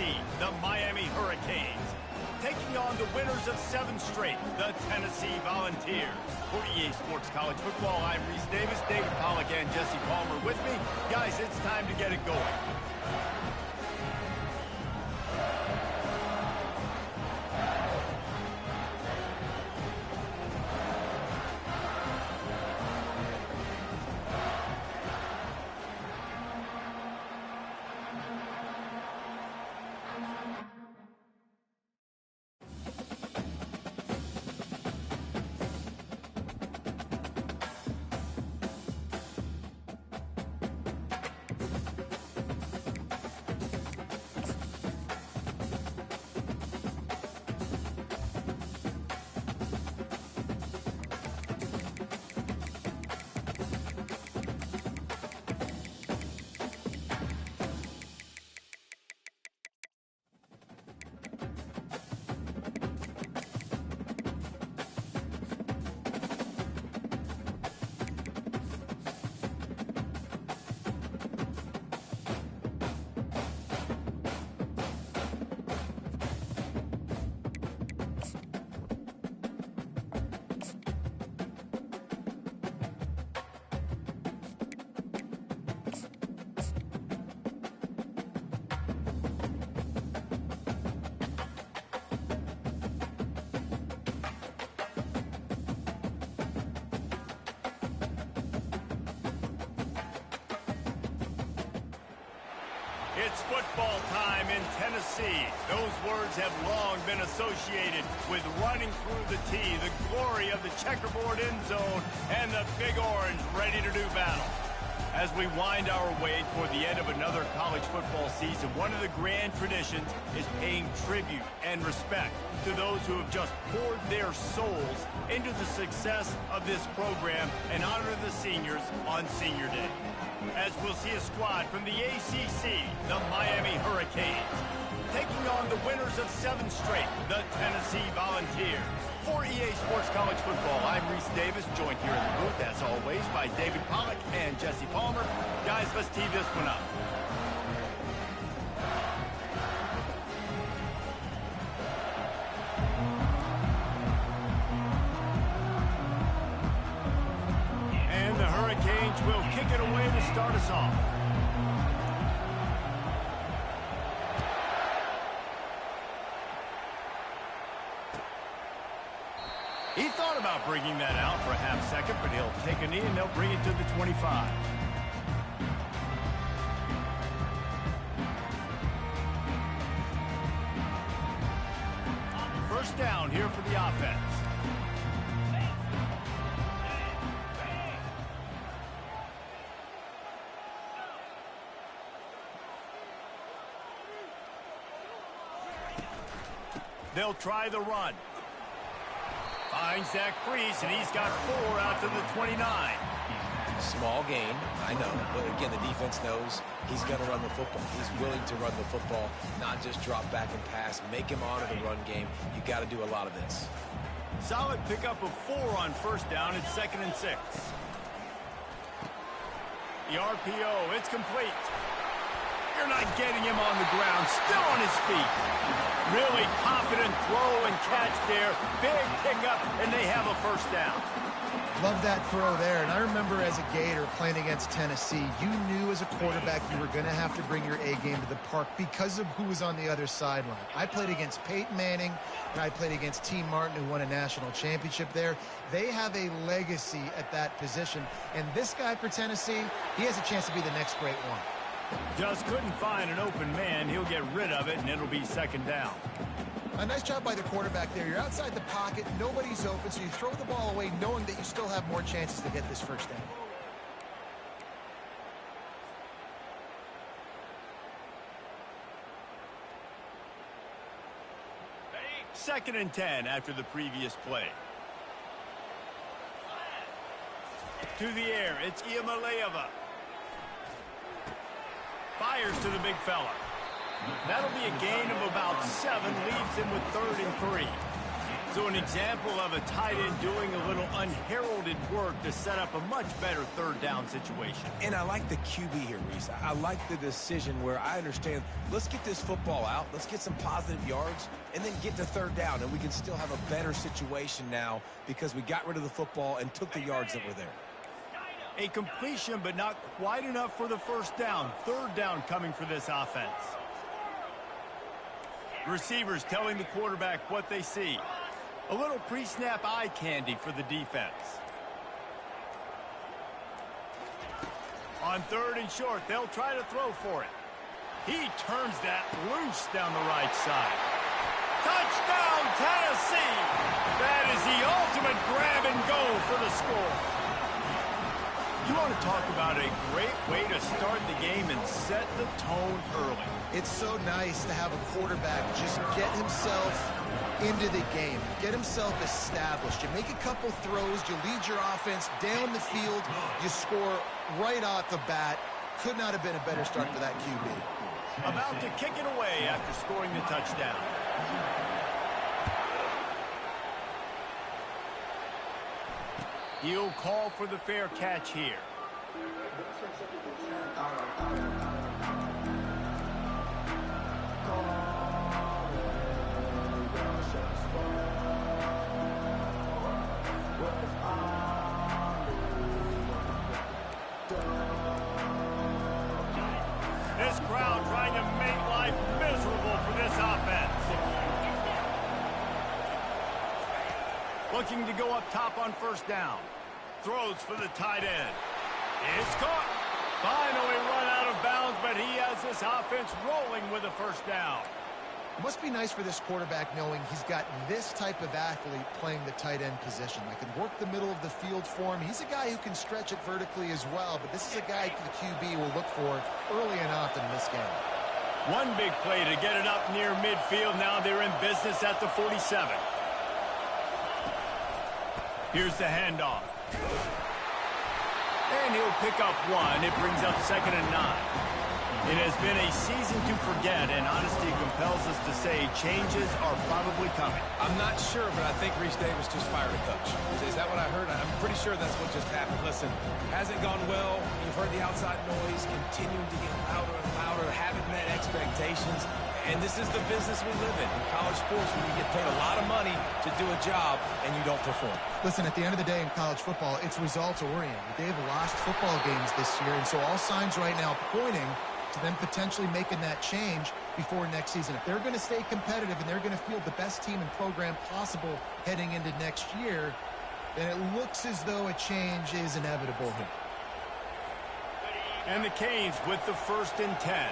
Tennessee, the Miami Hurricanes, taking on the winners of 7 straight, the Tennessee Volunteers. For EA Sports College Football, I'm Reese Davis, David Pollack, and Jesse Palmer with me. Guys, it's time to get it going. It's football time in Tennessee. Those words have long been associated with running through the T, the glory of the checkerboard end zone, and the Big Orange ready to do battle. As we wind our way toward the end of another college football season, one of the grand traditions is paying tribute and respect to those who have just poured their souls into the success of this program and honor the seniors on Senior Day. As we'll see a squad from the ACC, the Miami Hurricanes, taking on the winners of 7 straight, the Tennessee Volunteers. For EA Sports College Football, I'm Reese Davis, joined here in the booth, as always, by David Pollack and Jesse Palmer. Guys, let's tee this one up. And the Hurricanes will kick it away to start us off. He thought about bringing that out for a half second, but he'll take a knee and they'll bring it to the 25. First down here for the offense. They'll try the run. Finds that crease, and he's got 4 out to the 29. Small gain, I know. But again, the defense knows he's going to run the football. He's willing to run the football, not just drop back and pass. Make him honor the run game. You got to do a lot of this. Solid pickup of 4 on first down. It's 2nd and 6. The RPO, it's complete. They're not getting him on the ground. Still on his feet. Really confident throw and catch there. Big pickup, and they have a first down. Love that throw there. And I remember as a Gator playing against Tennessee, you knew as a quarterback you were going to have to bring your A game to the park because of who was on the other sideline. I played against Peyton Manning, and I played against T. Martin, who won a national championship there. They have a legacy at that position. And this guy for Tennessee, he has a chance to be the next great one. Just couldn't find an open man. He'll get rid of it, and it'll be 2nd down. A nice job by the quarterback there. You're outside the pocket, nobody's open, so you throw the ball away knowing that you still have more chances to get this first down. 2nd and 10 after the previous play. To the air, it's Iamaleava. Fires to the big fella. That'll be a gain of about 7, leaves him with 3rd and 3. So an example of a tight end doing a little unheralded work to set up a much better third down situation. And I like the QB here, Reese. I like the decision where I understand, let's get this football out, let's get some positive yards, and then get to third down, and we can still have a better situation now because we got rid of the football and took the yards that were there. A completion, but not quite enough for the first down. Third down coming for this offense. Receivers telling the quarterback what they see. A little pre-snap eye candy for the defense. On third and short, they'll try to throw for it. He turns that loose down the right side. Touchdown, Tennessee! That is the ultimate grab and go for the score. You want to talk about a great way to start the game and set the tone early. It's so nice to have a quarterback just get himself into the game, get himself established. You make a couple throws, you lead your offense down the field, you score right off the bat. Could not have been a better start for that QB. About to kick it away after scoring the touchdown. He'll call for the fair catch here. This crowd trying to make life miserable for this offense. Looking to go up top on first down. Throws for the tight end. It's caught. Finally run out of bounds, but he has this offense rolling with a first down. It must be nice for this quarterback knowing he's got this type of athlete playing the tight end position. That can work the middle of the field for him. He's a guy who can stretch it vertically as well, but this is a guy the QB will look for early and often in this game. One big play to get it up near midfield. Now they're in business at the 47. Here's the handoff. And he'll pick up one. It brings up 2nd and 9. It has been a season to forget, and honesty compels us to say changes are probably coming. I'm not sure, but I think Reese Davis just fired a coach. Is that what I heard? I'm pretty sure that's what just happened. Listen, hasn't gone well. You've heard the outside noise continuing to get louder and louder, haven't met expectations. And this is the business we live in college sports, when you get paid a lot of money to do a job and you don't perform. Listen, at the end of the day in college football, it's results-oriented. They've lost football games this year, and so all signs right now pointing to them potentially making that change before next season. If they're going to stay competitive and they're going to field the best team and program possible heading into next year, then it looks as though a change is inevitable here. And the Canes with the 1st and 10.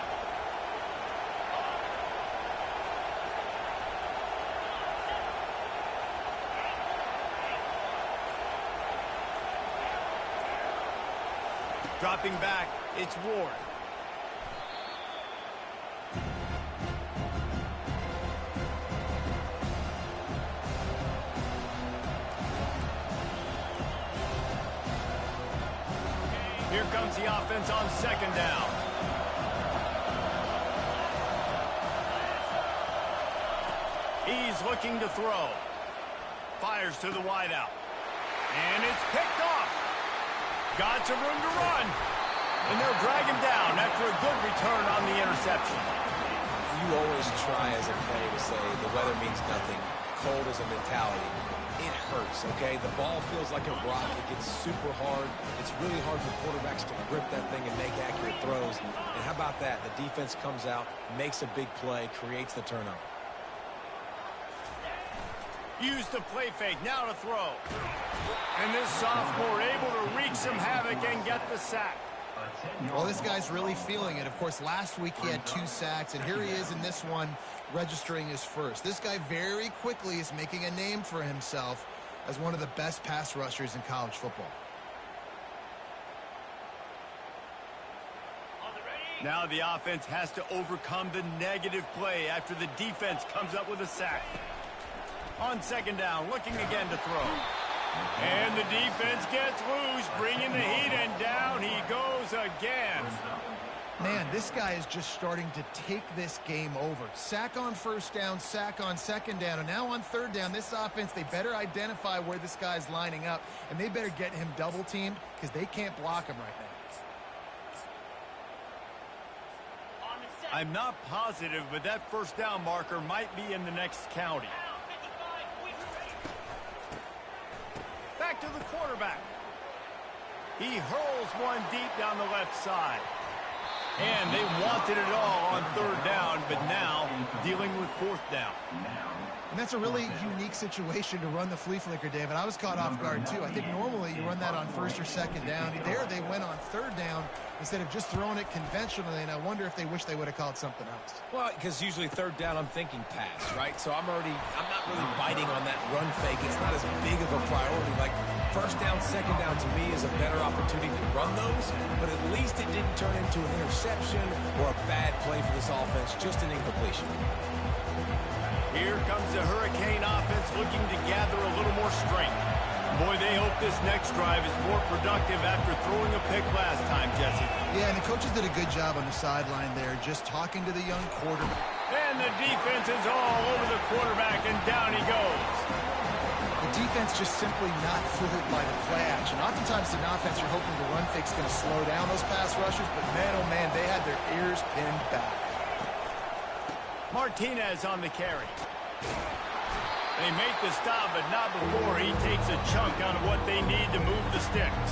Dropping back, it's Ward. Here comes the offense on 2nd down. He's looking to throw. Fires to the wideout. And it's picked off. Got some room to run. And they'll drag him down after a good return on the interception. You always try as a player to say the weather means nothing. Cold is a mentality. It hurts, okay? The ball feels like a rock. It gets super hard. It's really hard for quarterbacks to grip that thing and make accurate throws. And how about that? The defense comes out, makes a big play, creates the turnover. Use the play fake, now to throw. And this sophomore able to wreak some havoc and get the sack. Well, this guy's really feeling it. Of course, last week he had 2 sacks, and here he is in this one registering his first. This guy very quickly is making a name for himself as one of the best pass rushers in college football. Now the offense has to overcome the negative play after the defense comes up with a sack. On 2nd down, looking again to throw. And the defense gets loose, bringing the heat, and down he goes again. Man, this guy is just starting to take this game over. Sack on first down, sack on second down, and now on third down, this offense, they better identify where this guy's lining up, and they better get him double-teamed because they can't block him right now. I'm not positive, but that first down marker might be in the next county. Back to the quarterback. He hurls one deep down the left side. And they wanted it all on third down, but now dealing with fourth down. And that's a really unique situation to run the flea flicker, David. I was caught off guard, too. I think normally you run that on first or second down. There they went on third down instead of just throwing it conventionally, and I wonder if they wish they would have called something else. Well, because usually third down, I'm thinking pass, right? So I'm not really biting on that run fake. It's not as big of a priority. Like first down, second down to me is a better opportunity to run those, but at least it didn't turn into an interception or a bad play for this offense, just an incompletion. Here comes the Hurricane offense looking to gather a little more strength. Boy, they hope this next drive is more productive after throwing a pick last time, Jesse. Yeah, and the coaches did a good job on the sideline there, just talking to the young quarterback. And the defense is all over the quarterback, and down he goes. The defense just simply not fooled by the play action. Oftentimes, in offense, you're hoping the run fake's going to slow down those pass rushers, but man, oh man, they had their ears pinned back. Martinez on the carry. They make the stop, but not before he takes a chunk out of what they need to move the sticks.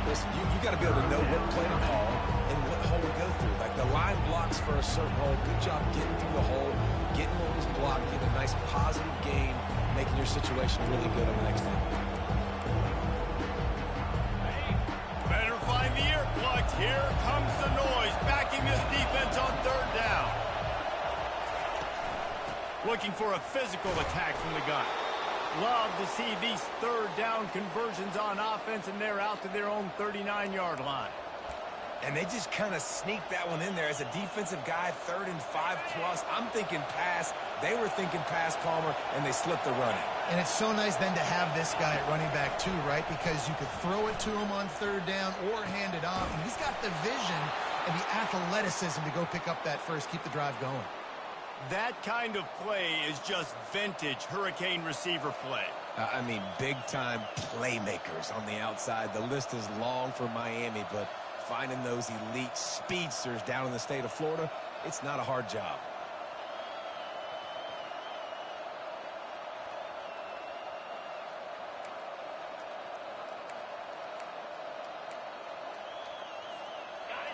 Listen, you got to be able to know what play to call and what hole to go through. Like the line blocks for a certain hole. Good job getting through the hole, getting what was blocked, getting a nice positive gain, making your situation really good on the next time. Better find the earplugs. Here comes the noise, backing this defense on third down. Looking for a physical attack from the gun. Love to see these third down conversions on offense, and they're out to their own 39-yard line. And they just kind of sneaked that one in there as a defensive guy, 3rd and 5+. I'm thinking pass. They were thinking pass, Palmer, and they slipped the run in. And it's so nice then to have this guy at running back too, right? Because you could throw it to him on third down or hand it off. And he's got the vision and the athleticism to go pick up that first, keep the drive going. That kind of play is just vintage Hurricane receiver play. I mean, big-time playmakers on the outside. The list is long for Miami, but finding those elite speedsters down in the state of Florida, it's not a hard job.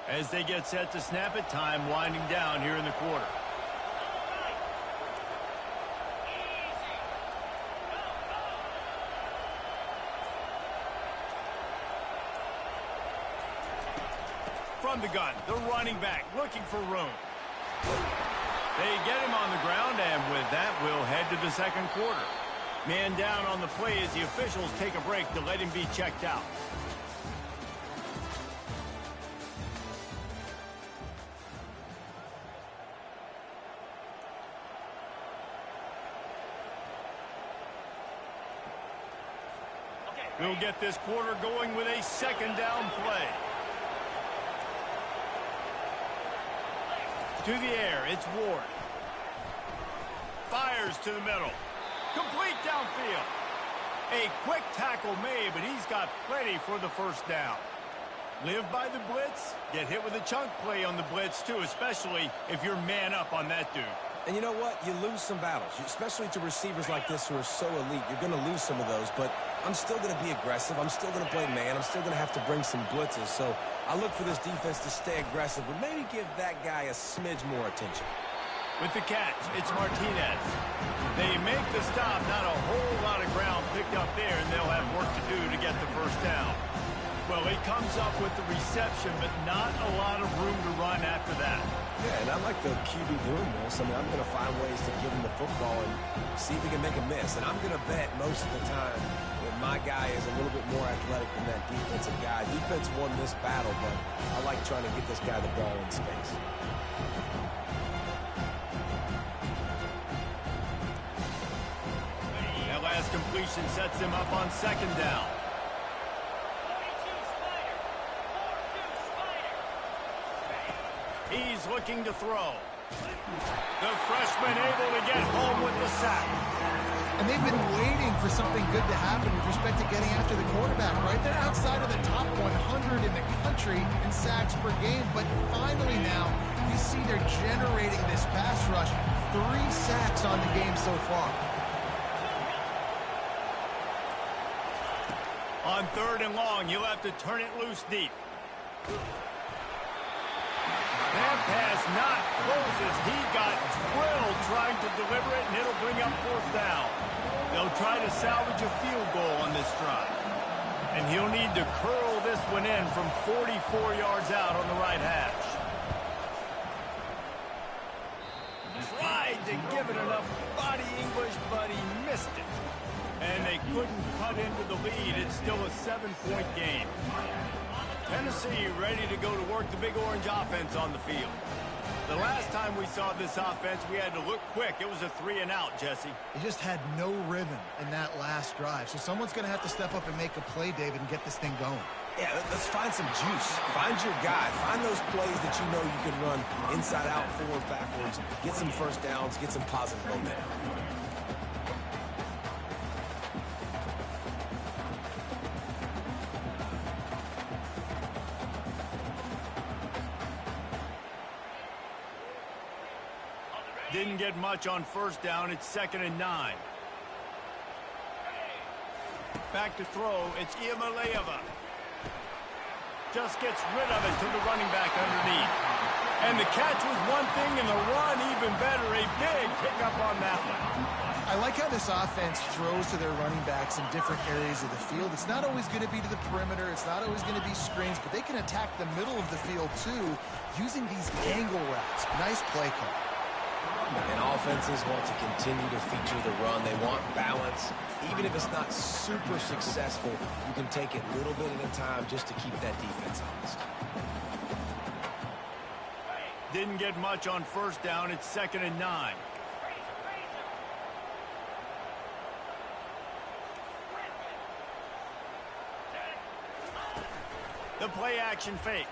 As they get set to snap it, time winding down here in the quarter. From the gun, the running back looking for room. They get him on the ground, and with that, we'll head to the second quarter. Man down on the play as the officials take a break to let him be checked out. We'll get this quarter going with a second down play. To the air, it's Ward. Fires to the middle. Complete downfield. A quick tackle made, but he's got plenty for the first down. Live by the blitz, get hit with a chunk play on the blitz too, especially if you're man up on that dude. And you know what? You lose some battles, especially to receivers like this who are so elite. You're going to lose some of those, but I'm still going to be aggressive. I'm still going to play man. I'm still going to have to bring some blitzes. So I look for this defense to stay aggressive, but maybe give that guy a smidge more attention. With the catch, it's Martinez. They make the stop. Not a whole lot of ground picked up there, and they'll have work to do to get the first down. Well, he comes up with the reception, but not a lot of room to run after that. Yeah, and I like the QB doing this. I mean, I'm going to find ways to give him the football and see if he can make a miss. And I'm going to bet most of the time that my guy is a little bit more athletic than that defensive guy. Defense won this battle, but I like trying to get this guy the ball in space. That last completion sets him up on second down. is looking to throw. The freshman able to get home with the sack. And they've been waiting for something good to happen with respect to getting after the quarterback, right? They're outside of the top 100 in the country in sacks per game, but finally now you see they're generating this pass rush. 3 sacks on the game so far. On 3rd and long, you'll have to turn it loose deep. That pass not closes. He got drilled trying to deliver it, and it'll bring up 4th down. They'll try to salvage a field goal on this drive. And he'll need to curl this one in from 44 yards out on the right hash. Tried to give it enough body English, but he missed it. And they couldn't cut into the lead. It's still a 7-point game. Tennessee ready to go to work the Big Orange offense on the field. The last time we saw this offense, we had to look quick. It was a 3-and-out, Jesse. They just had no rhythm in that last drive. So someone's going to have to step up and make a play, David, and get this thing going. Yeah, let's find some juice. Find your guy. Find those plays that you know you can run inside out, forward, backwards. Get some first downs. Get some positive momentum. Didn't get much on 1st down. It's 2nd and 9. Back to throw. It's Iamaleava. Just gets rid of it to the running back underneath. And the catch was one thing, and the run even better. A big pickup on that one. I like how this offense throws to their running backs in different areas of the field. It's not always going to be to the perimeter. It's not always going to be screens, but they can attack the middle of the field, too, using these angle routes. Nice play call. And offenses want to continue to feature the run. They want balance. Even if it's not super successful, you can take it little bit at a time just to keep that defense honest. Didn't get much on 1st down. It's 2nd and 9. The play action fake.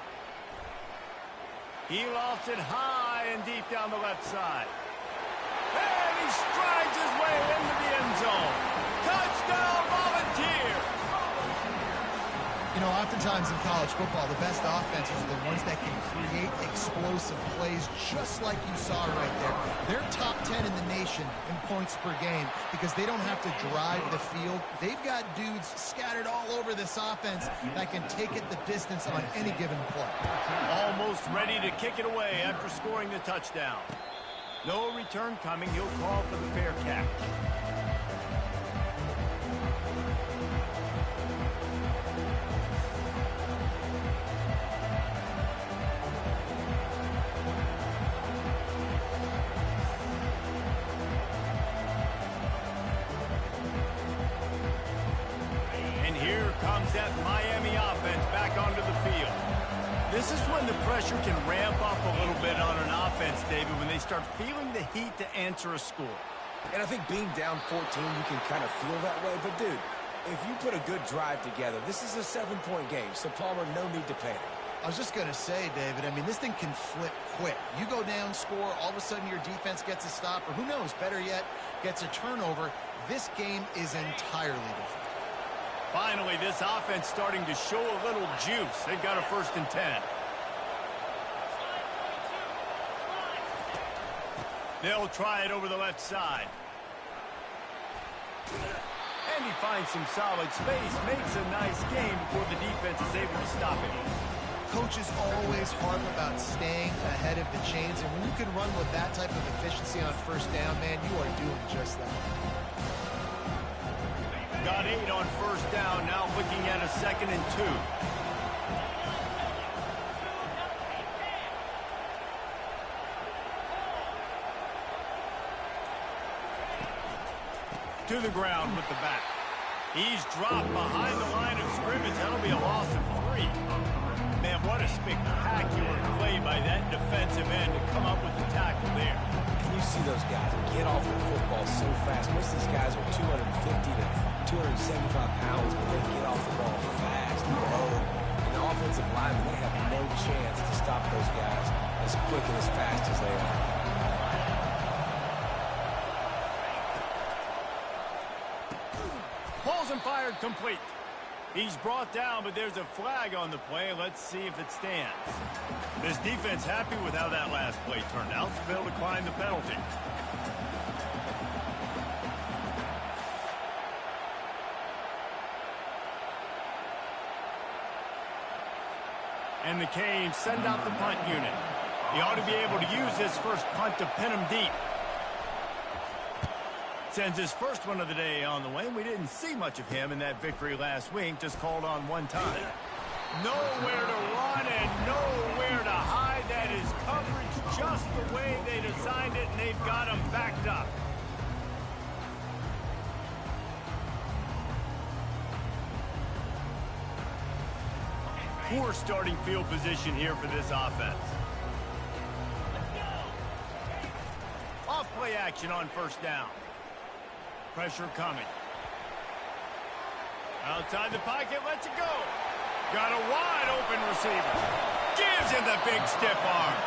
He lofts it high and deep down the left side. And he strides his way into the end zone. Touchdown, Volunteers! You know, oftentimes in college football, the best offenses are the ones that can create explosive plays just like you saw right there. They're top 10 in the nation in points per game because they don't have to drive the field. They've got dudes scattered all over this offense that can take it the distance on any given play. Almost ready to kick it away after scoring the touchdown. No return coming. He'll call for the fair catch. And here comes that Miami offense back onto the field. This is when the pressure can ramp up a little bit on an offense, David, when they start feeling the heat to answer a score. And I think being down 14, you can kind of feel that way. But, dude, if you put a good drive together, this is a 7-point game. So, Palmer, no need to panic. I was just going to say, David, I mean, this thing can flip quick. You go down, score, all of a sudden your defense gets a stop, or who knows, better yet, gets a turnover. This game is entirely different. Finally, this offense starting to show a little juice. They've got a 1st and 10. They'll try it over the left side. And he finds some solid space, makes a nice game before the defense is able to stop him. Coaches always harp about staying ahead of the chains, and when you can run with that type of efficiency on 1st down, man, you are doing just that. Got 8 on 1st down, now looking at a 2nd and 2. To the ground with the back. He's dropped behind the line of scrimmage. That'll be a loss of 3. Man, what a spectacular play by that defensive end to come up with the tackle there. And you see those guys get off the football so fast. Most of these guys are 250 to 275 pounds, but they get off the ball fast, low. And the offensive linemen, they have no chance to stop those guys as quick and as fast as they are. Pulls and fired complete. He's brought down, but there's a flag on the play. Let's see if it stands. This defense happy with how that last play turned out, so they'll decline the penalty. And the Canes send out the punt unit. He ought to be able to use this first punt to pin him deep. Sends his first one of the day on the way. We didn't see much of him in that victory last week, just called on one time. Nowhere to run and nowhere to hide. That is coverage just the way they designed it, and they've got him backed up. Poor starting field position here for this offense. Off play action on first down. Pressure coming. Outside the pocket, lets it go. Got a wide open receiver. Gives him the big stiff arm.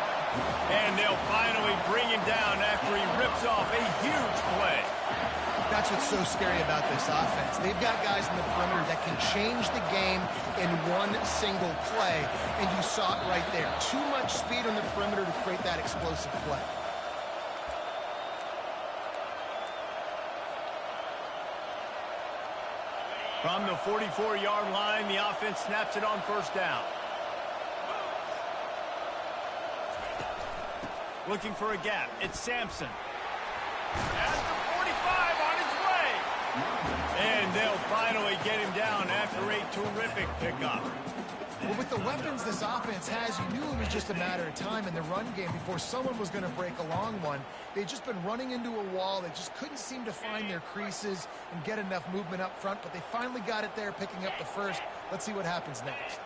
And they'll finally bring him down after he rips off a huge play. That's what's so scary about this offense. They've got guys in the perimeter that can change the game in one single play. And you saw it right there. Too much speed on the perimeter to create that explosive play. From the 44-yard line, the offense snaps it on first down. Looking for a gap. It's Sampson. At the 45 on his way. And they'll finally get him down after a terrific pickup. Well, with the weapons this offense has, you knew it was just a matter of time in the run game before someone was going to break a long one. They'd just been running into a wall. They just couldn't seem to find their creases and get enough movement up front, but they finally got it there, picking up the first. Let's see what happens next.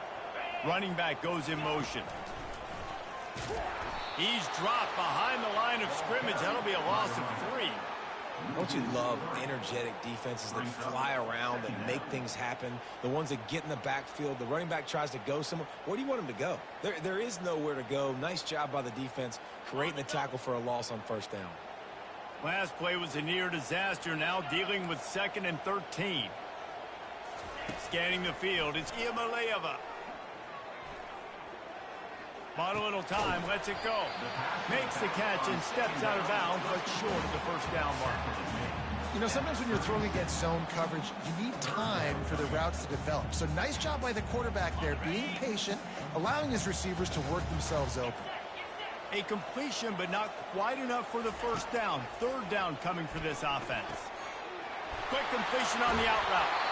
Running back goes in motion. He's dropped behind the line of scrimmage. That'll be a loss of 3. Don't you love energetic defenses that fly around, that make things happen? The ones that get in the backfield, the running back tries to go somewhere. Where do you want him to go? There is nowhere to go. Nice job by the defense, creating the tackle for a loss on first down. Last play was a near disaster, now dealing with 2nd and 13. Scanning the field, it's Iamaleava. Bought a little time, lets it go. Makes the catch and steps out of bounds, but short of the first down mark. You know, sometimes when you're throwing against zone coverage, you need time for the routes to develop. So nice job by the quarterback there, being patient, allowing his receivers to work themselves open. A completion, but not quite enough for the first down. 3rd down coming for this offense. Quick completion on the out route.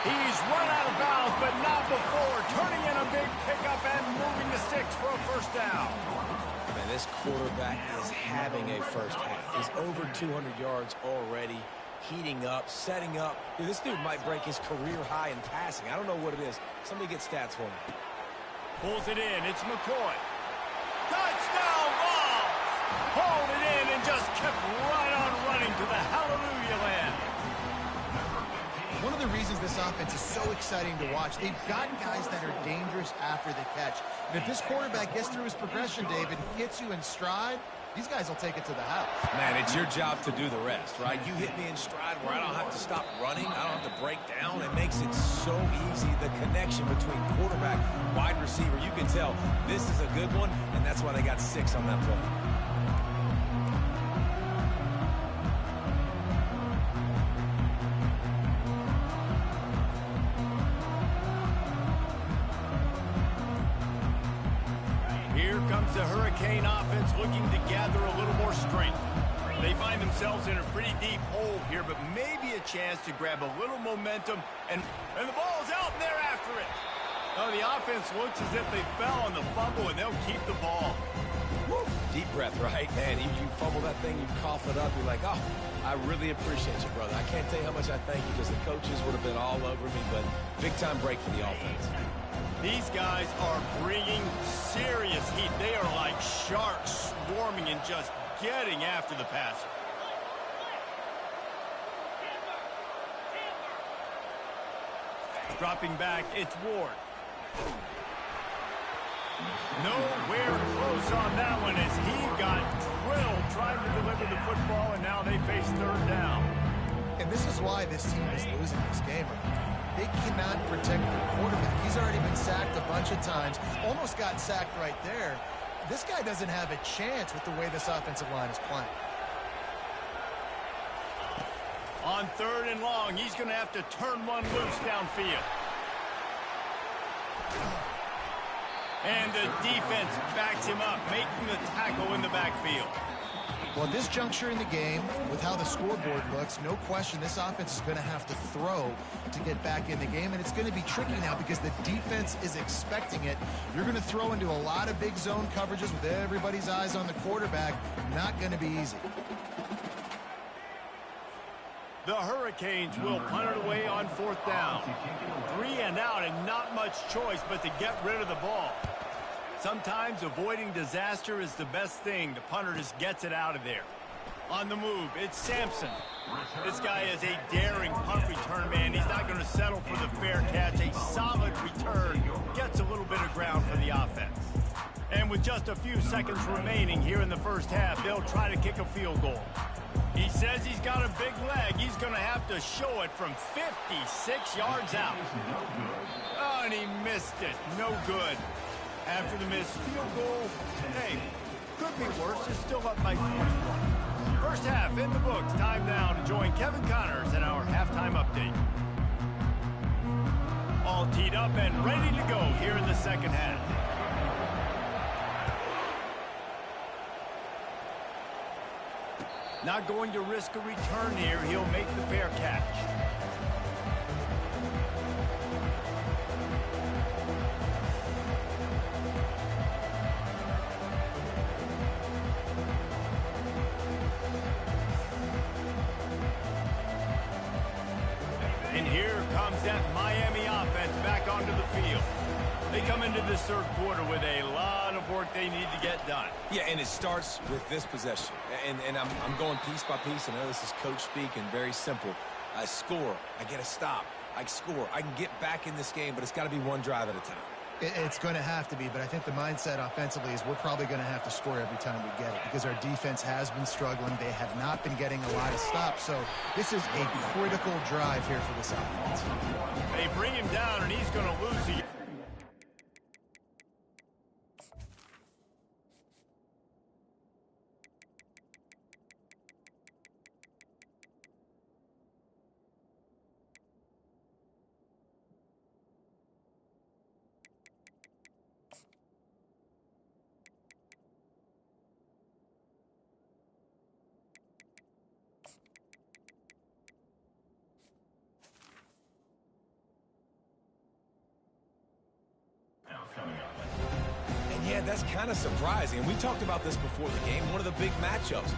He's run out of bounds, but not before. Turning in a big pickup and moving the sticks for a first down. Man, this quarterback is having a first half. He's over 200 yards already, heating up, setting up. Dude, this dude might break his career high in passing. I don't know what it is. Somebody get stats for him. Pulls it in. It's McCoy. Touchdown ball! Hauled it in and just kept right on running to the hallelujah land. One of the reasons this offense is so exciting to watch, they've got guys that are dangerous after the catch. And if this quarterback gets through his progression, David, hits you in stride, these guys will take it to the house. Man, it's your job to do the rest, right? You hit me in stride where I don't have to stop running. I don't have to break down. It makes it so easy. The connection between quarterback, wide receiver, you can tell this is a good one, and that's why they got 6 on that play. The Hurricane offense looking to gather a little more strength. They find themselves in a pretty deep hole here, but maybe a chance to grab a little momentum, and the ball's out and they're after it. Oh, the offense looks as if they fell on the fumble, and they'll keep the ball. Woo. Deep breath, right? Man, you fumble that thing, you cough it up, you're like, oh, I really appreciate you, brother. I can't tell you how much I thank you because the coaches would have been all over me, but big-time break for the offense. These guys are bringing serious heat. They are like sharks swarming and just getting after the passer. Dropping back, it's Ward. Nowhere close on that one as he got drilled trying to deliver the football, and now they face third down. And this is why this team is losing this game. They cannot protect their quarterback. He's already been sacked a bunch of times. Almost got sacked right there. This guy doesn't have a chance with the way this offensive line is playing. On third and long, he's going to have to turn one loose downfield. And the defense backs him up, making the tackle in the backfield. Well, at this juncture in the game, with how the scoreboard looks, no question this offense is going to have to throw to get back in the game, and it's going to be tricky now because the defense is expecting it. You're going to throw into a lot of big zone coverages with everybody's eyes on the quarterback. Not going to be easy. The Hurricanes will punt it away on fourth down. 3 and out and not much choice but to get rid of the ball. Sometimes avoiding disaster is the best thing. The punter just gets it out of there. On the move, it's Sampson. This guy is a daring punt return man. He's not going to settle for the fair catch. A solid return gets a little bit of ground for the offense. And with just a few seconds remaining here in the first half, they'll try to kick a field goal. He says he's got a big leg. He's going to have to show it from 56 yards out. Oh, and he missed it. No good. After the missed field goal, hey, could be worse. It's still up by 21. First half in the books. Time now to join Kevin Connors in our halftime update. All teed up and ready to go here in the second half. Not going to risk a return here. He'll make the fair catch. And here comes that Miami offense back onto the field. They come into this third quarter with a lot of work they need to get done. Yeah, and it starts with this possession. And I'm going piece by piece. I know this is coach speak and very simple. I score. I get a stop. I score. I can get back in this game, but it's got to be one drive at a time. It's going to have to be, but I think the mindset offensively is we're probably going to have to score every time we get it because our defense has been struggling. They have not been getting a lot of stops, so this is a critical drive here for this offense. They bring him down, and he's going to lose the... Yeah, that's kind of surprising. And we talked about this before the game. One of the big matchups.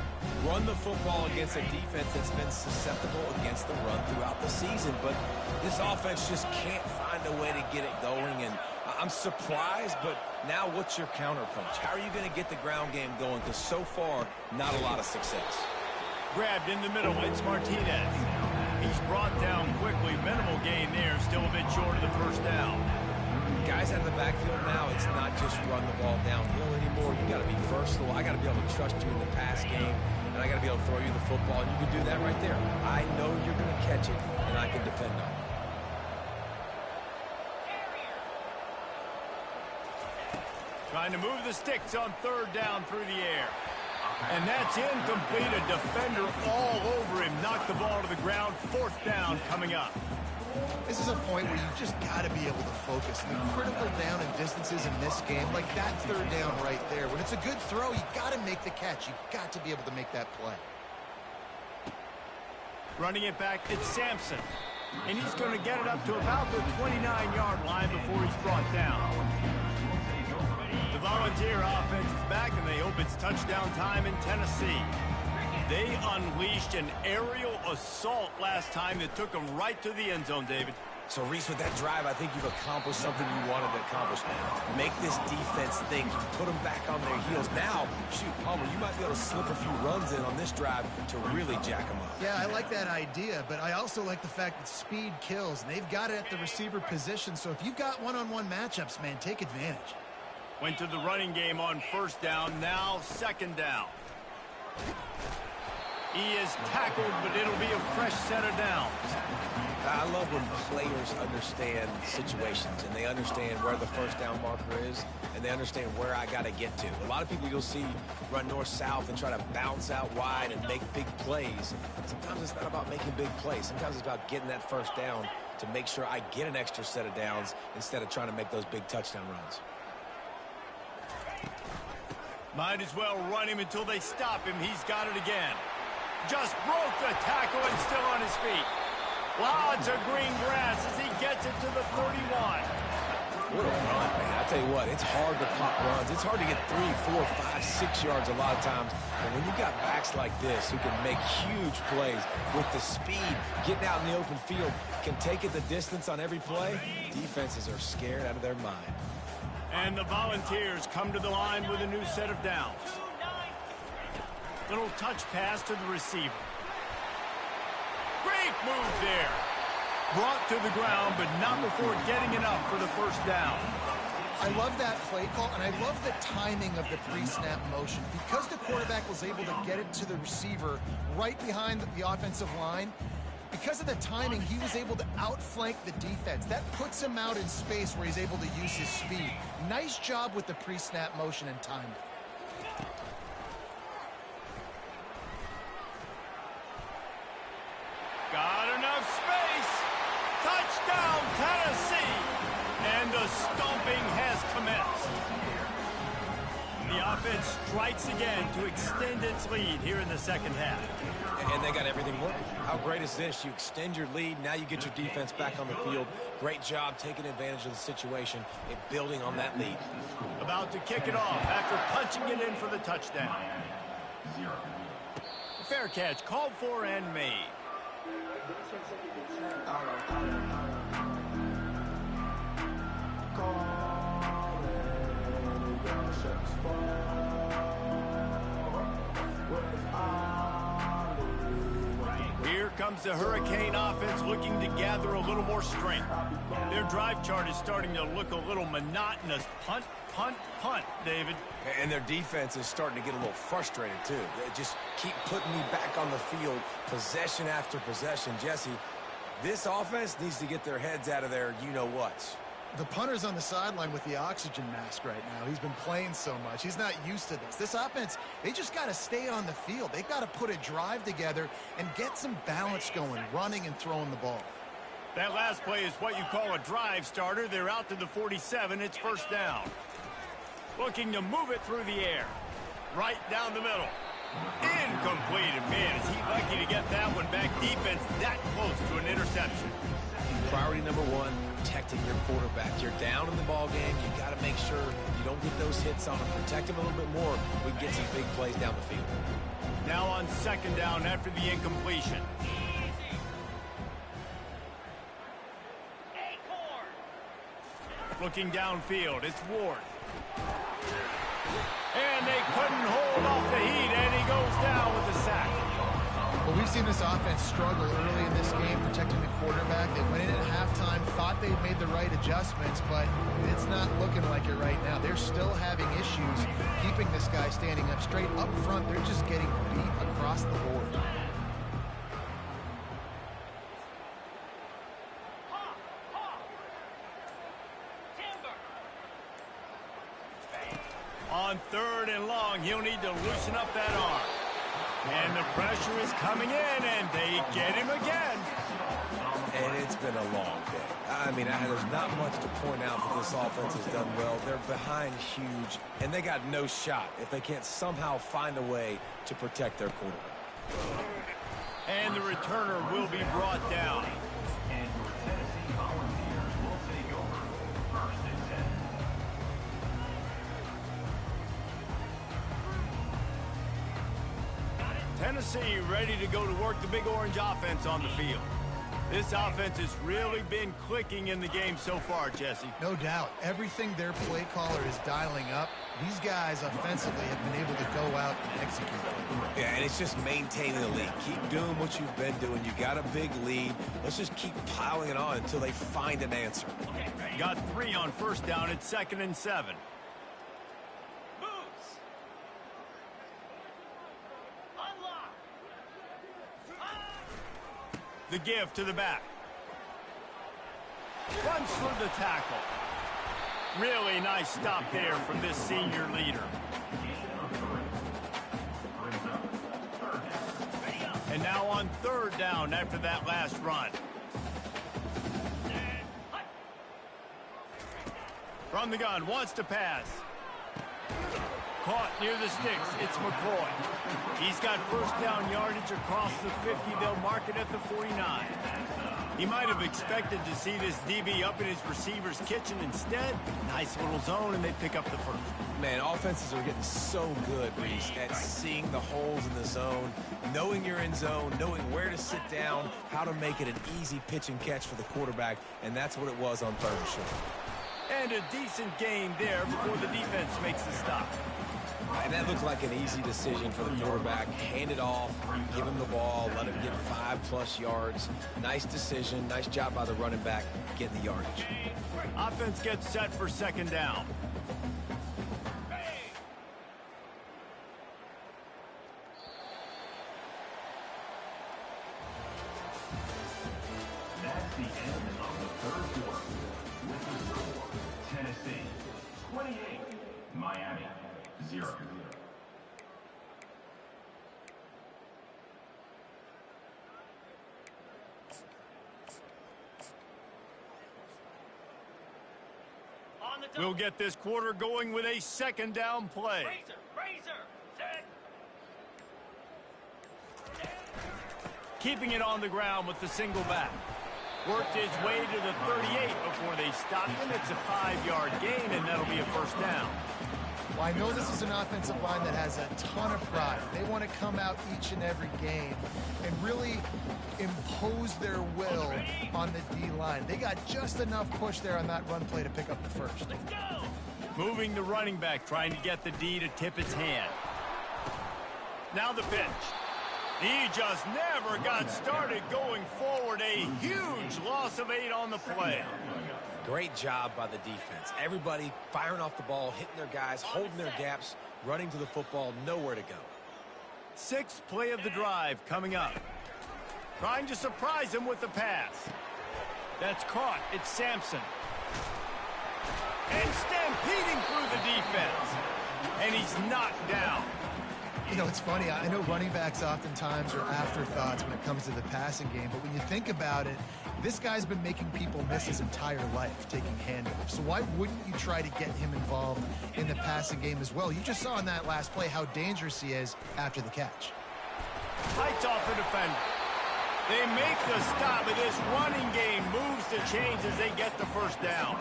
Run the football against a defense that's been susceptible against the run throughout the season. But this offense just can't find a way to get it going. And I'm surprised, but now what's your counterpunch? How are you going to get the ground game going? Because so far, not a lot of success. Grabbed in the middle, it's Martinez. He's brought down quickly. Minimal gain there, still a bit short of the first down. Guys out in the backfield now, it's not just run the ball downhill anymore. You got to be versatile. I got to be able to trust you in the pass game, and I got to be able to throw you the football, and you can do that right there. I know you're going to catch it, and I can depend on it. Trying to move the sticks on third down through the air. And that's incomplete. A defender all over him. Knocked the ball to the ground. Fourth down coming up. This is a point where you just got to be able to focus. The critical down and distances in this game, like that third down right there. When it's a good throw, you got to make the catch. You got to be able to make that play. Running it back, it's Sampson. And he's going to get it up to about the 29-yard line before he's brought down. The Volunteer offense is back, and they hope it's touchdown time in Tennessee. They unleashed an aerial assault last time that took them right to the end zone, David. So, Reese, with that drive, I think you've accomplished something you wanted to accomplish now. Make this defense think. Put them back on their heels. Now, shoot, Palmer, you might be able to slip a few runs in on this drive to really jack them up. Yeah, I like that idea, but I also like the fact that speed kills, and they've got it at the receiver position. So if you've got one-on-one matchups, man, take advantage. Went to the running game on first down, now second down. He is tackled, but it'll be a fresh set of downs. I love when players understand situations and they understand where the first down marker is and they understand where I got to get to. A lot of people you'll see run north-south and try to bounce out wide and make big plays. Sometimes it's not about making big plays. Sometimes it's about getting that first down to make sure I get an extra set of downs instead of trying to make those big touchdown runs. Might as well run him until they stop him. He's got it again. Just broke the tackle and still on his feet. Lots of green grass as he gets it to the 31. What a run, man. I tell you what, it's hard to pop runs. It's hard to get 3, 4, 5, 6 yards a lot of times. But when you got backs like this who can make huge plays with the speed, getting out in the open field, can take it the distance on every play, defenses are scared out of their mind. And the Volunteers come to the line with a new set of downs. Little touch pass to the receiver. Great move there. Brought to the ground, but not before getting enough for the first down. I love that play call, and I love the timing of the pre-snap motion. Because the quarterback was able to get it to the receiver right behind the offensive line, because of the timing, he was able to outflank the defense. That puts him out in space where he's able to use his speed. Nice job with the pre-snap motion and timing. Got enough space. Touchdown, Tennessee. And the stomping has commenced. The offense strikes again to extend its lead here in the second half. And they got everything working. How great is this? You extend your lead, now you get your defense back on the field. Great job taking advantage of the situation and building on that lead. About to kick it off after punching it in for the touchdown. Fair catch called for and made. Here comes the Hurricane offense looking to gather a little more strength. Their drive chart is starting to look a little monotonous. Punt, punt, punt, David. And their defense is starting to get a little frustrated, too. They just keep putting me back on the field, possession after possession. Jesse, this offense needs to get their heads out of their you-know-whats. The punter's on the sideline with the oxygen mask right now. He's been playing so much. He's not used to this. This offense, they just got to stay on the field. They've got to put a drive together and get some balance going, running and throwing the ball. That last play is what you call a drive starter. They're out to the 47. It's first down. Looking to move it through the air. Right down the middle. Incomplete. And man, is he lucky to get that one back. Defense that close to an interception. Priority number one, protecting your quarterback. You're down in the ball game. You got to make sure you don't get those hits on him. Protect him a little bit more. We can get some big plays down the field. Now on second down after the incompletion. Looking downfield, it's Ward. And they couldn't hold off the heat, and he goes down with the sack. Well, we've seen this offense struggle early in this game protecting the quarterback. They went in at halftime, thought they'd made the right adjustments, but it's not looking like it right now. They're still having issues keeping this guy standing up straight. Up front, they're just getting beat across the board. On third and long, he'll need to loosen up that arm. And the pressure is coming in, and they get him again. And it's been a long day. I mean, there's not much to point out that this offense has done well. They're behind huge, and they got no shot if they can't somehow find a way to protect their quarterback. And the returner will be brought down. Tennessee ready to go to work the Big Orange offense on the field. This offense has really been clicking in the game so far, Jesse. No doubt. Everything their play caller is dialing up, these guys offensively have been able to go out and execute. Yeah, and it's just maintaining the lead. Keep doing what you've been doing. You got a big lead. Let's just keep piling it on until they find an answer. Got 3 on first down at 2nd and 7. The give to the back. Runs through the tackle. Really nice stop there from this senior leader. And now on third down after that last run. From the gun, wants to pass. Caught near the sticks, it's McCoy. He's got first down yardage across the 50. They'll mark it at the 49. He might have expected to see this DB up in his receiver's kitchen. Instead, nice little zone, and they pick up the first. Man, offenses are getting so good, Reese, at seeing the holes in the zone, knowing you're in zone, knowing where to sit down, how to make it an easy pitch and catch for the quarterback, and that's what it was on third and short. And a decent gain there before the defense makes the stop. And that looked like an easy decision for the quarterback. Hand it off, give him the ball, let him get 5+ yards. Nice decision. Nice job by the running back getting the yardage. Offense gets set for second down. That's the end of the third quarter. With the score, Tennessee 28, Miami 0. We'll get this quarter going with a second down play. Keeping it on the ground with the single back. Worked his way to the 38 before they stopped him. It's a 5-yard gain, and that'll be a first down. Well, I know this is an offensive line that has a ton of pride. They want to come out each and every game and really impose their will on the D-line. They got just enough push there on that run play to pick up the first. Let's go! Moving the running back, trying to get the D to tip his hand. Now the pitch. He just never got started going forward. A huge loss of 8 on the play. Great job by the defense. Everybody firing off the ball, hitting their guys, holding their gaps, running to the football, nowhere to go. 6th play of the drive coming up. Trying to surprise him with the pass. That's caught. It's Sampson. And stampeding through the defense. And he's knocked down. You know, it's funny. I know running backs oftentimes are afterthoughts when it comes to the passing game, but when you think about it, this guy's been making people miss his entire life taking handoffs. So why wouldn't you try to get him involved in the passing game as well? You just saw in that last play how dangerous he is after the catch. Fights off the defender. They make the stop, and this running game moves the chains as they get the first down.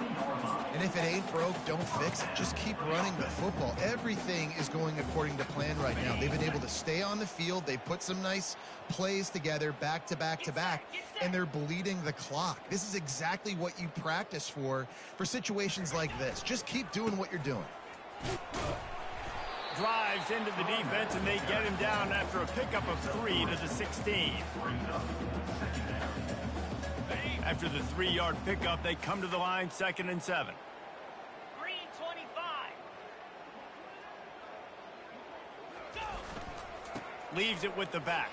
And if it ain't broke, don't fix it. Just keep running the football. Everything is going according to plan right now. They've been able to stay on the field. They put some nice plays together back to back to back, and they're bleeding the clock. This is exactly what you practice for situations like this. Just keep doing what you're doing. Drives into the defense, and they get him down after a pickup of 3 to the 16. After the 3-yard pickup, they come to the line, 2nd and 7. Green 25. Go. Leaves it with the back.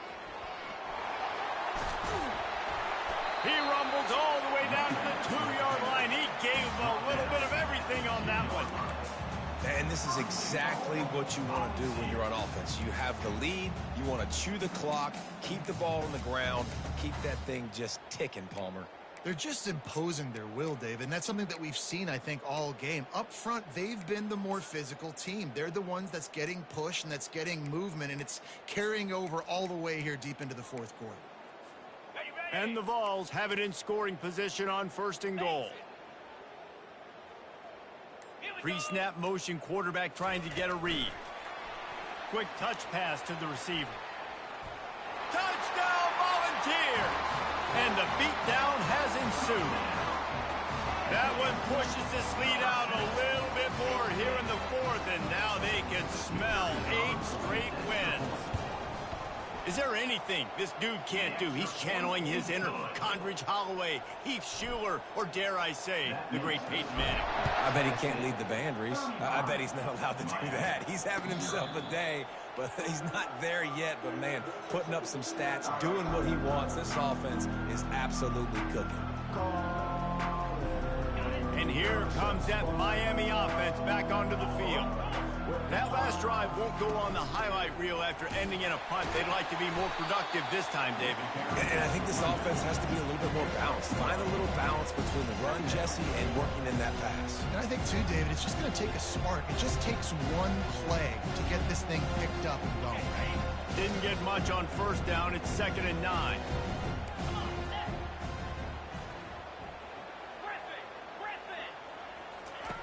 He rumbles all the way down to the 2-yard line. He gave him a little bit of everything on that one. And this is exactly what you want to do when you're on offense. You have the lead. You want to chew the clock, keep the ball on the ground, keep that thing just ticking, Palmer. They're just imposing their will, David, and that's something that we've seen, I think, all game. Up front, they've been the more physical team. They're the ones that's getting pushed and that's getting movement, and it's carrying over all the way here deep into the 4th quarter. And the Vols have it in scoring position on 1st and goal. Pre-snap motion, quarterback trying to get a read. Quick touch pass to the receiver. Touchdown, Volunteers! And the beatdown has ensued. That one pushes this lead out a little bit more here in the 4th, and now they can smell 8 straight wins. Is there anything this dude can't do? He's channeling his inner Condridge Holloway, Heath Schuler, or dare I say, the great Peyton Manning. I bet he can't lead the band, Reese. I bet he's not allowed to do that. He's having himself a day, but he's not there yet. But, man, putting up some stats, doing what he wants. This offense is absolutely cooking. And here comes that Miami offense back onto the field. That last drive won't go on the highlight reel after ending in a punt. They'd like to be more productive this time, David. And I think this offense has to be a little bit more balanced. Find a little balance between the run, Jesse, and working in that pass. And I think, too, David, it's just going to take a spark. It just takes one play to get this thing picked up and going. Didn't get much on first down. It's 2nd and 9.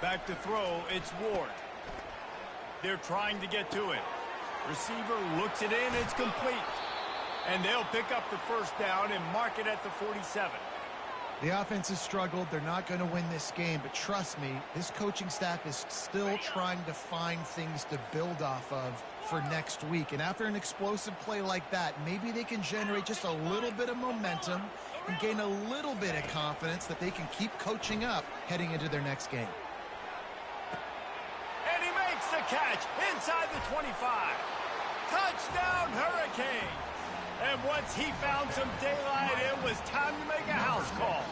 Back to throw, it's Ward. They're trying to get to it. Receiver looks it in, it's complete. And they'll pick up the first down and mark it at the 47. The offense has struggled. They're not going to win this game, but trust me, this coaching staff is still trying to find things to build off of for next week. And after an explosive play like that, maybe they can generate just a little bit of momentum and gain a little bit of confidence that they can keep coaching up heading into their next game. The catch inside the 25. Touchdown, Hurricane. And once he found some daylight, it was time to make a house call.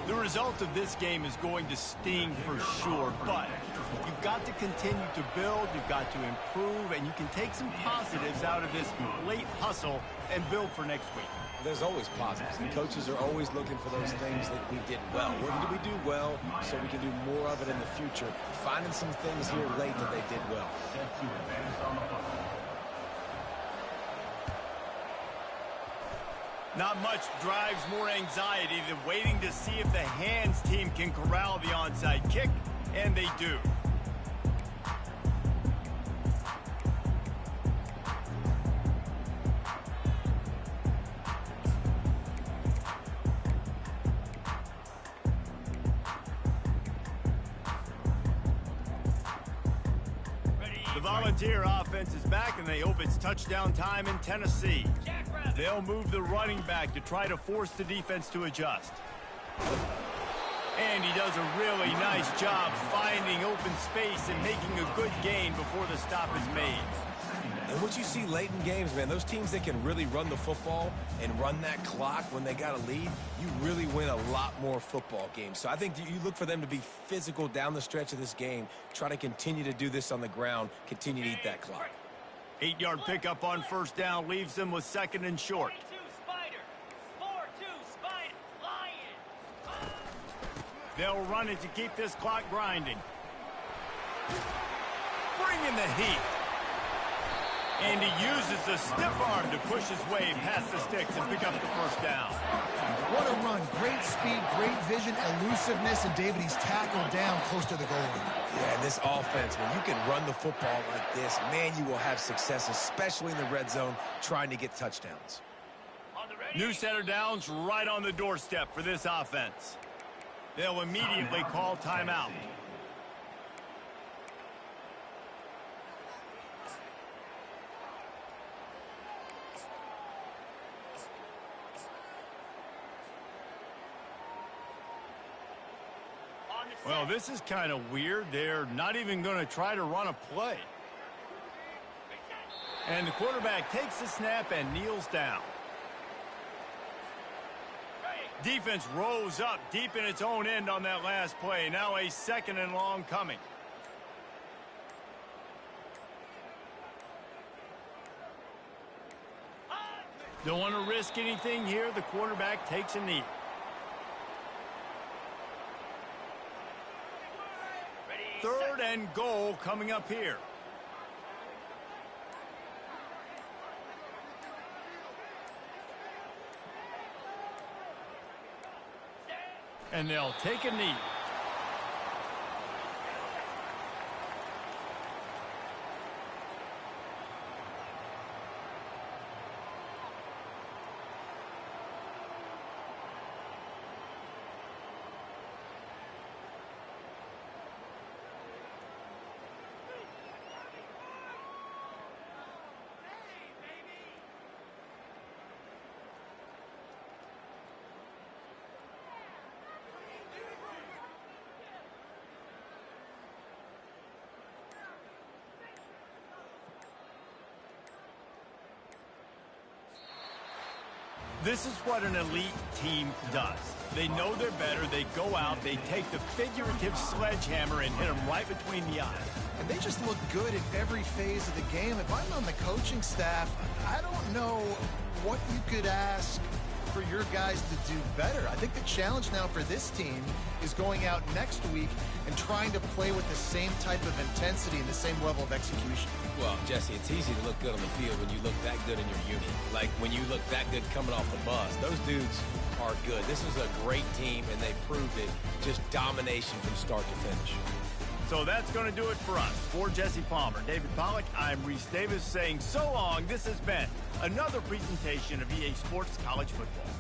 The result of this game is going to sting for sure, but you've got to continue to build, you've got to improve, and you can take some positives out of this late hustle and build for next week. There's always positives, and coaches are always looking for those things that we did well. What did we do well so we can do more of it in the future? Finding some things here late that they did well. Not much drives more anxiety than waiting to see if the hands team can corral the onside kick, and they do. The Volunteer offense is back, and they hope it's touchdown time in Tennessee. They'll move the running back to try to force the defense to adjust. And he does a really nice job finding open space and making a good gain before the stop is made. And what you see late in games, man, those teams that can really run the football and run that clock when they got a lead, you really win a lot more football games. So I think you look for them to be physical down the stretch of this game, try to continue to do this on the ground, continue to eat that clock. 8-yard pickup on first down leaves them with 2nd and short. 42 Spider. 4-2 Spider. Lion. They'll run it to keep this clock grinding. Bring in the heat. And he uses the stiff arm to push his way past the sticks and pick up the first down. What a run. Great speed, great vision, elusiveness, and David, he's tackled down close to the goal line. Yeah, and this offense, when you can run the football like this, man, you will have success, especially in the red zone, trying to get touchdowns. New set of downs right on the doorstep for this offense. They'll immediately call timeout. Well, this is kind of weird. They're not even going to try to run a play. And the quarterback takes the snap and kneels down. Defense rose up deep in its own end on that last play. Now a 2nd and long coming. Don't want to risk anything here. The quarterback takes a knee. Third and goal coming up here. And they'll take a knee. This is what an elite team does. They know they're better. They go out. They take the figurative sledgehammer and hit them right between the eyes. And they just look good in every phase of the game. If I'm on the coaching staff, I don't know what you could ask for your guys to do better. I think the challenge now for this team is going out next week and trying to play with the same type of intensity and the same level of execution. Well, Jesse, it's easy to look good on the field when you look that good in your unit. Like when you look that good coming off the bus. Those dudes are good. This is a great team, and they proved it. Just domination from start to finish. So that's going to do it for us. For Jesse Palmer, David Pollack, I'm Reese Davis saying so long. This has been another presentation of EA Sports College Football.